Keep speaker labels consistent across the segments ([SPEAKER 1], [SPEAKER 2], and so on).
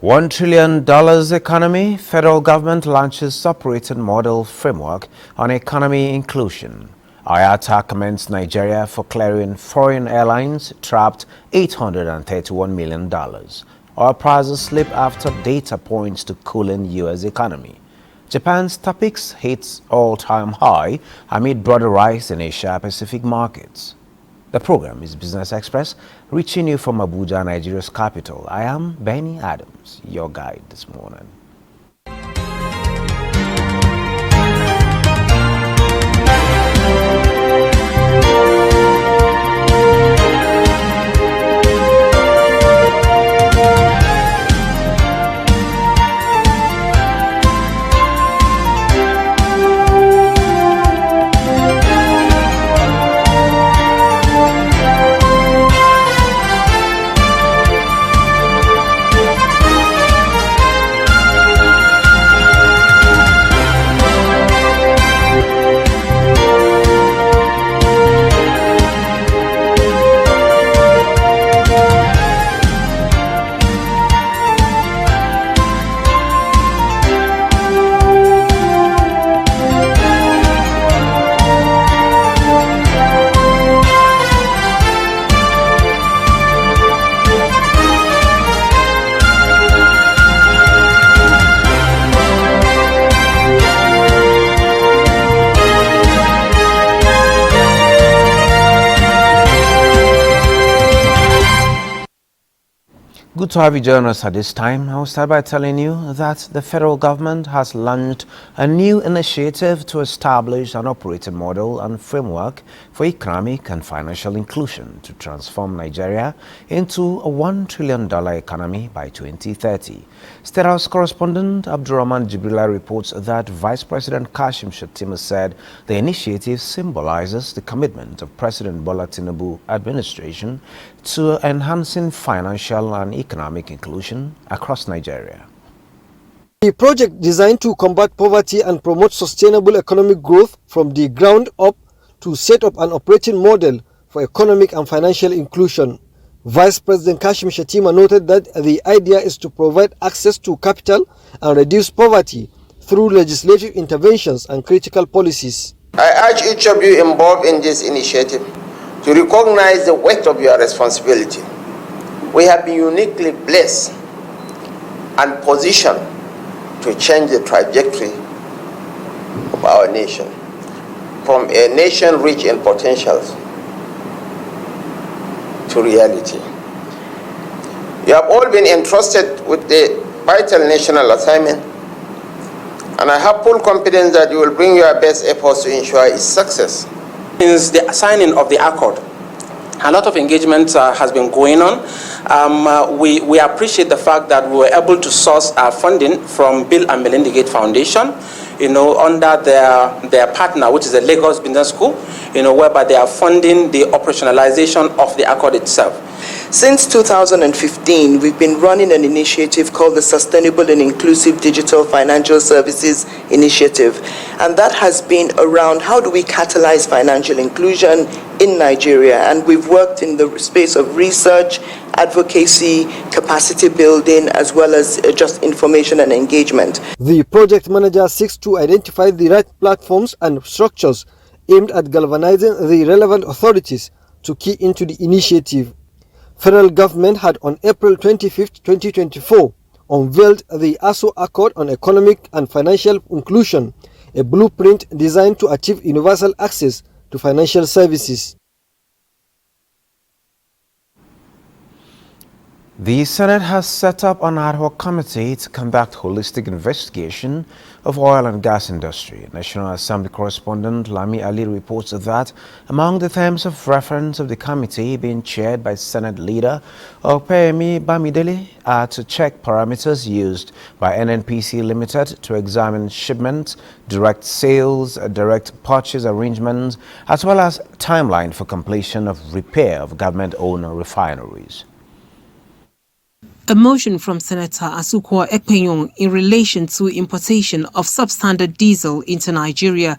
[SPEAKER 1] $1 trillion economy, federal government launches operating model framework on economy inclusion. IATA commends Nigeria for clearing foreign airlines trapped $831 million. Oil prices slip after data points to cooling U.S. economy. Japan's topics hits all-time high amid broader rise in Asia-Pacific markets. The program is Business Express, reaching you from Abuja, Nigeria's capital. I am Benny Adams, your guide this morning. Good to have you join us at this time. I will start by telling you that the federal government has launched a new initiative to establish an operating model and framework for economic and financial inclusion to transform Nigeria into a $1 trillion economy by 2030. State House correspondent Abdurrahman Jibrila reports that Vice President Kashim Shettima said the initiative symbolizes the commitment of President Bola Tinubu administration to enhancing financial and economic inclusion across Nigeria.
[SPEAKER 2] The project designed to combat poverty and promote sustainable economic growth from the ground up to set up an operating model for economic and financial inclusion. Vice President Kashim Shettima noted that the idea is to provide access to capital and reduce poverty through legislative interventions and critical policies.
[SPEAKER 3] I urge each of you involved in this initiative to recognize the weight of your responsibility. We have been uniquely blessed and positioned to change the trajectory of our nation from a nation rich in potentials to reality. You have all been entrusted with the vital national assignment, and I have full confidence that you will bring your best efforts to ensure its success.
[SPEAKER 4] Since the signing of the accord, a lot of engagement has been going on. We appreciate the fact that we were able to source funding from Bill and Melinda Gates Foundation, under their partner, which is the Lagos Business School, whereby they are funding the operationalization of the accord itself.
[SPEAKER 5] Since 2015, we've been running an initiative called the Sustainable and Inclusive Digital Financial Services Initiative. And that has been around how do we catalyze financial inclusion in Nigeria. And we've worked in the space of research, advocacy, capacity building, as well as just information and engagement.
[SPEAKER 2] The project manager seeks to identify the right platforms and structures aimed at galvanizing the relevant authorities to key into the initiative. Federal government had on April 25, 2024, unveiled the ASO Accord on Economic and Financial Inclusion, a blueprint designed to achieve universal access to financial services.
[SPEAKER 1] The Senate has set up an ad hoc committee to conduct holistic investigation of oil and gas industry. National Assembly correspondent Lami Ali reports that among the terms of reference of the committee being chaired by Senate leader Opeyemi Bamidele are to check parameters used by NNPC Limited to examine shipments, direct sales, direct purchase arrangements, as well as timeline for completion of repair of government-owned refineries.
[SPEAKER 6] A motion from Senator Asukwa Ekpenyong in relation to importation of substandard diesel into Nigeria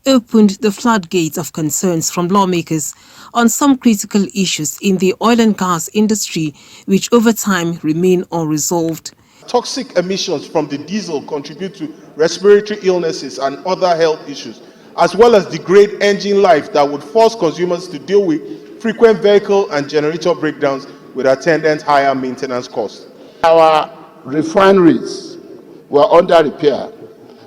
[SPEAKER 6] opened the floodgates of concerns from lawmakers on some critical issues in the oil and gas industry which over time remain unresolved.
[SPEAKER 7] Toxic emissions from the diesel contribute to respiratory illnesses and other health issues, as well as degrade engine life that would force consumers to deal with frequent vehicle and generator breakdowns with attendant higher maintenance costs.
[SPEAKER 8] Our refineries were under repair,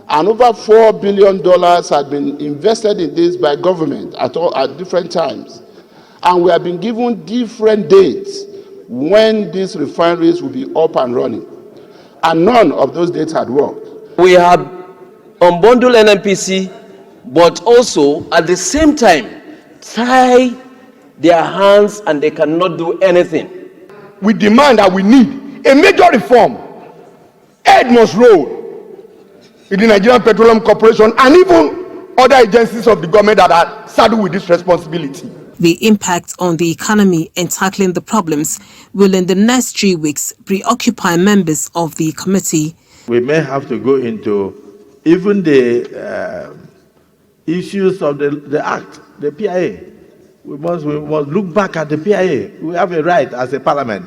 [SPEAKER 8] and over $4 billion had been invested in this by government at different times. And we have been given different dates when these refineries will be up and running. And none of those dates had worked.
[SPEAKER 9] We have unbundled NNPC, but also at the same time tie their hands and they cannot do anything.
[SPEAKER 10] We demand that we need a major reform. Head must roll in the Nigerian Petroleum Corporation and even other agencies of the government that are saddled with this responsibility.
[SPEAKER 6] The impact on the economy and tackling the problems will in the next 3 weeks preoccupy members of the committee.
[SPEAKER 11] We may have to go into even the issues of the act, the PIA. We must look back at the PIA. We have a right as a parliament.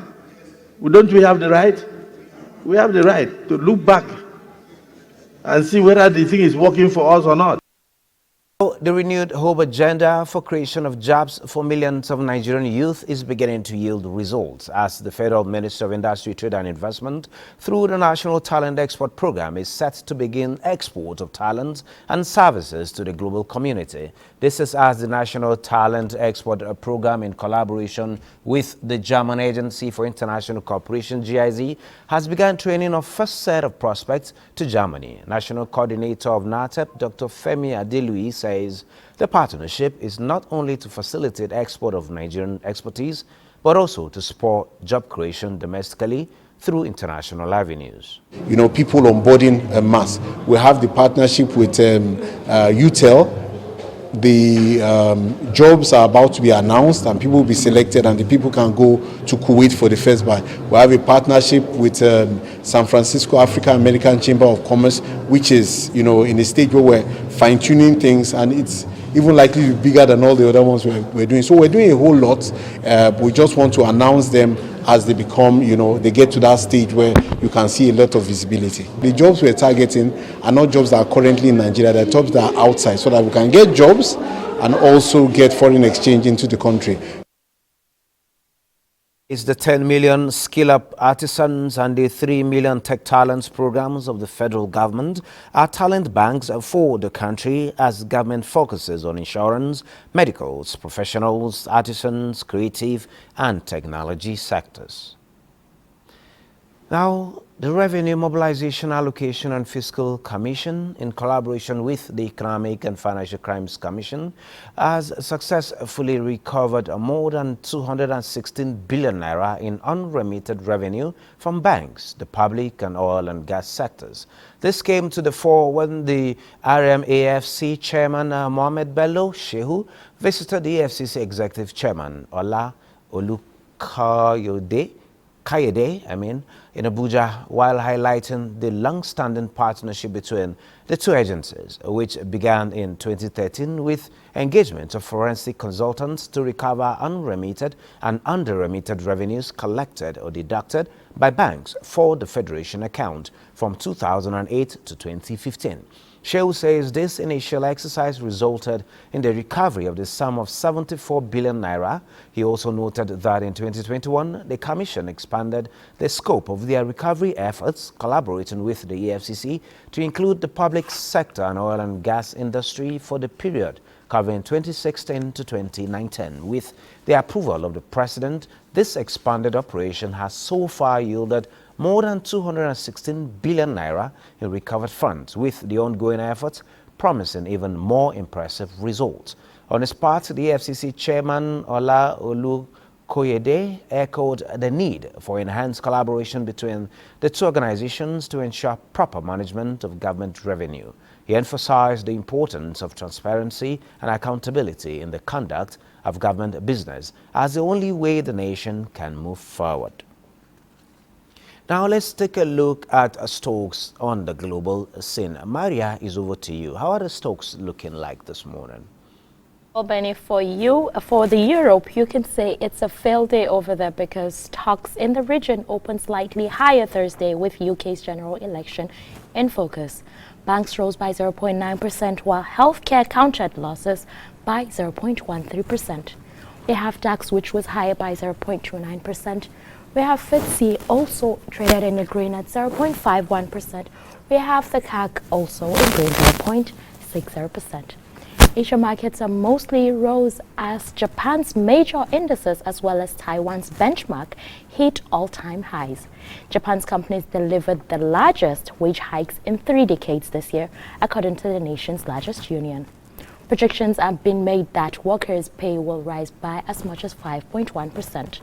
[SPEAKER 11] Don't we have the right? We have the right to look back and see whether the thing is working for us or not.
[SPEAKER 1] The renewed hope agenda for creation of jobs for millions of Nigerian youth is beginning to yield results as the Federal Minister of Industry, Trade and Investment, through the National Talent Export Program, is set to begin export of talent and services to the global community. This is as the National Talent Export Program, in collaboration with the German Agency for International Cooperation, GIZ, has begun training of first set of prospects to Germany. National Coordinator of NATEP, Dr. Femi Adelui, says the partnership is not only to facilitate export of Nigerian expertise, but also to support job creation domestically through international avenues.
[SPEAKER 8] You know, people onboarding en masse. We have the partnership with UTEL. The jobs are about to be announced and people will be selected and the people can go to Kuwait for the first buy. We have a partnership with San Francisco African American Chamber of Commerce, which is, you know, in a stage where we're fine-tuning things, and it's even likely to be bigger than all the other ones we're doing. So we're doing a whole lot. We just want to announce them as they become, you know, they get to that stage where you can see a lot of visibility. The jobs we're targeting are not jobs that are currently in Nigeria, they're jobs that are outside, so that we can get jobs and also get foreign exchange into the country.
[SPEAKER 1] It's the 10 million skill-up artisans and the 3 million tech talents programs of the federal government are talent banks for the country as government focuses on insurance, medicals, professionals, artisans, creative and technology sectors. Now, the Revenue Mobilization Allocation and Fiscal Commission, in collaboration with the Economic and Financial Crimes Commission, has successfully recovered more than 216 billion naira in unremitted revenue from banks, the public and oil and gas sectors. This came to the fore when the RMAFC chairman Mohamed Bello Shehu visited the EFCC executive chairman Ola Olukayode in Abuja, while highlighting the long-standing partnership between the two agencies, which began in 2013 with engagement of forensic consultants to recover unremitted and under-remitted revenues collected or deducted by banks for the Federation account from 2008 to 2015. Shehu says this initial exercise resulted in the recovery of the sum of 74 billion naira. He also noted that in 2021, the Commission expanded the scope of their recovery efforts, collaborating with the EFCC to include the public sector and oil and gas industry for the period covering 2016 to 2019. With the approval of the President, this expanded operation has so far yielded more than 216 billion naira in recovered funds, with the ongoing efforts promising even more impressive results. On his part, the FCC chairman Ola Olukoyede echoed the need for enhanced collaboration between the two organizations to ensure proper management of government revenue. He emphasized the importance of transparency and accountability in the conduct of government business as the only way the nation can move forward. Now let's take a look at stocks on the global scene. Maria, is over to you. How are the stocks looking like this morning?
[SPEAKER 12] Well, Benny, for the Europe, you can say it's a failed day over there because stocks in the region opened slightly higher Thursday with UK's general election in focus. Banks rose by 0.9%, while healthcare countered losses by 0.13%. We have DAX, which was higher by 0.29%. We have FTSE also traded in the green at 0.51%. We have the CAC also in green 0.60%. Asia markets are mostly rose as Japan's major indices as well as Taiwan's benchmark hit all-time highs. Japan's companies delivered the largest wage hikes in 3 decades this year, according to the nation's largest union. Projections have been made that workers' pay will rise by as much as 5.1%.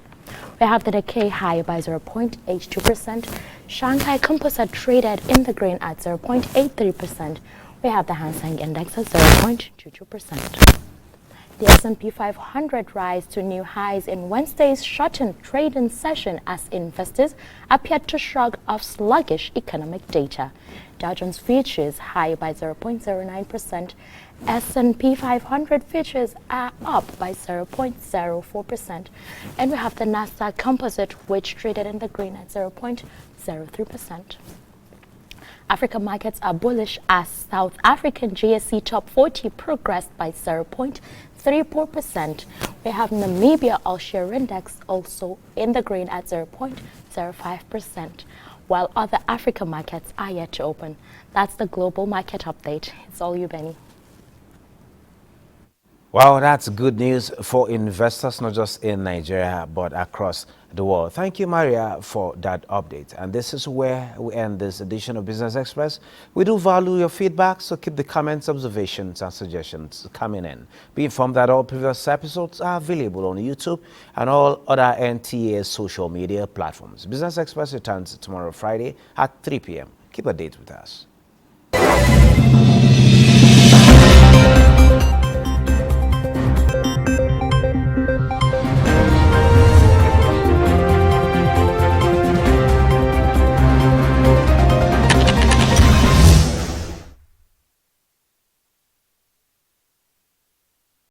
[SPEAKER 12] We have the Nikkei higher by 0.82%. Shanghai Composite traded in the green at 0.83%. We have the Hang Seng Index at 0.22%. The S&P 500 rise to new highs in Wednesday's shortened trading session as investors appeared to shrug off sluggish economic data. Dow Jones futures higher by 0.09%. S&P 500 futures are up by 0.04%. And we have the Nasdaq Composite, which traded in the green at 0.03%. African markets are bullish as South African JSE Top 40 progressed by 0.34%. We have Namibia All-Share Index also in the green at 0.05%, while other African markets are yet to open. That's the global market update. It's all you, Benny.
[SPEAKER 1] Well, that's good news for investors, not just in Nigeria, but across the world. Thank you, Maria, for that update. And this is where we end this edition of Business Express. We do value your feedback, so keep the comments, observations, and suggestions coming in. Be informed that all previous episodes are available on YouTube and all other NTA social media platforms. Business Express returns tomorrow, Friday at 3 p.m. Keep a date with us.